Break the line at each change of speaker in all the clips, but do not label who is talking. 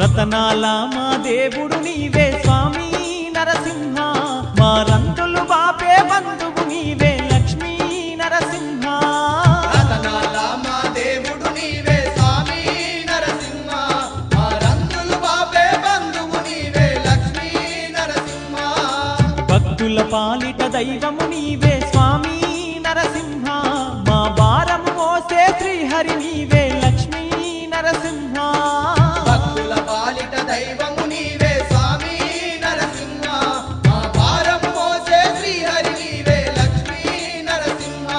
రతనాల మా దేవుడు నీవే స్వామి నరసింహ, మా రంతులు బాపే బంధువు నీవే లక్ష్మీ నరసింహ.
రతనాల మా దేవుడు నీవే స్వామి నరసింహ, మా రంతులు బాపే బంధువు నీవే లక్ష్మీ నరసింహ.
భక్తుల పాలిట దైవము నీవే స్వామి నరసింహ, మా భారము మోసే శ్రీహరి నీవే లక్ష్మీ నరసింహ.
భక్తుల పాలిట దైవము నీవే స్వామి నరసింహ, మా భారము మోసే శ్రీహరి నీవే లక్ష్మీ నరసింహ.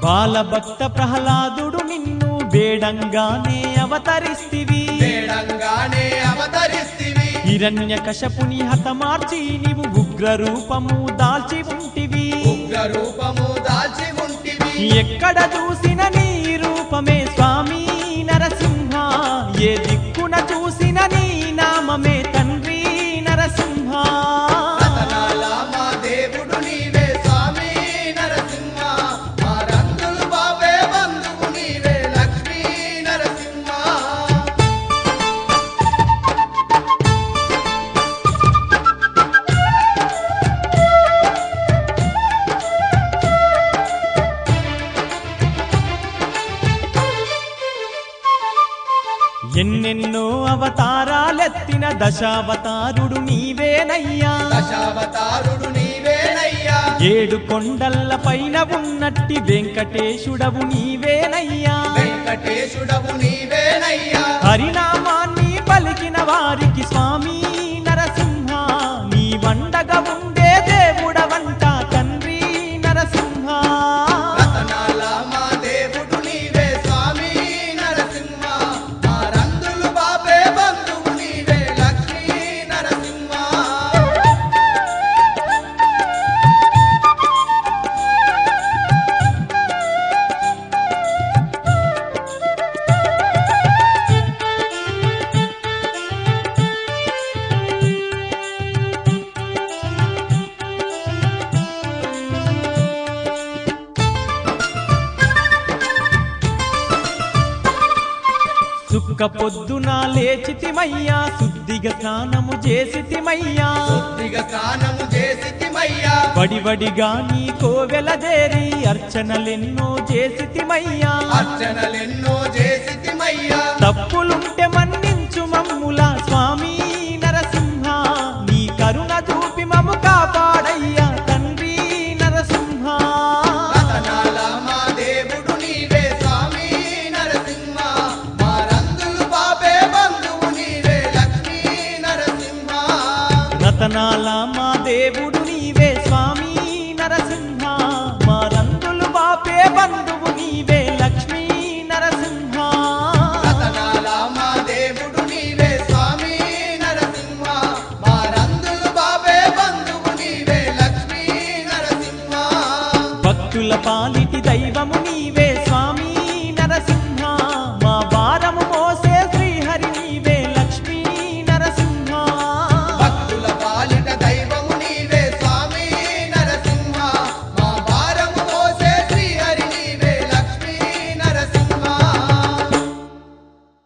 బాలభక్త ప్రహ్లాదుడు నిన్ను బేడంగానే అవతరిస్తివి,
వేడంగానే అవతరిస్తివి.
హిరణ్యకశపుని హతమార్చి నీవు ఉగ్ర రూపము దాల్చి ఉంటివి.
ఉగ్ర రూపము దాల్చి ఉంటివి.
ఎక్కడ చూసిన నీ రూపమే స్వామి నరసింహ, ఏ దిక్కున చూసిన నీ నామమే తండ్రి నరసింహ.
రతనాల మా దేవుడు నీవే స్వామి నరసింహ, మా రంతులు బాపే బంధువు నీవే లక్ష్మీ నరసింహ.
ఎన్నెన్నో అవతారాలెత్తిన దశావతారుడు నీవేనయ్యా,
దశావతారుడు నీవేనయ్యా.
7 కొండల పైన ఉన్నట్టి వెంకటేశుడవు నీవేనయ్యా.
వెంకటేశుడవు నీవేనయ్యా.
హరినామాన్ని పలికిన వారికి స్వామి నరసింహ, నీ వండగా ఉండే దేవుడవంట తండ్రి నరసింహ.
రతనాల మా దేవుడు నీవే స్వామి నరసింహ, మా రంతులు బాపే బంధువు నీవే లక్ష్మీ నరసింహ.
సుక్క పొద్దున లేచితిమయ్యా, శుద్ధిగా స్నానము చేసితిమయ్యా.
శుద్ధిగా స్నానము చేసితిమయ్యా.
వడివడిగా నీ కోవెలదేరి అర్చనలెన్నో చేసితిమయ్యా.
అర్చనలెన్నో చేసితిమయ్యా.
తప్పులుంటే మన్నించు మమ్ముల స్వామి నరసింహ, నీ కరుణ చూపి మము కాపాడయ్యా తండ్రి నరసింహ.
రతనాల మా దేవుడు నీవే స్వామి నరసింహ, మా రంతులు బాపే బంధువు నీవే లక్ష్మీ నరసింహ.
రతనాల మా దేవుడు నీవే స్వామి నరసింహ, మా రంతులు బాపే బంధువు నీవే లక్ష్మీ నరసింహ.
రతనాల మా దేవుడు నీవే స్వామి నరసింహ, మా రంతులు బాపే బంధువు నీవే లక్ష్మీ నరసింహ.
భక్తుల పాలిటి దైవము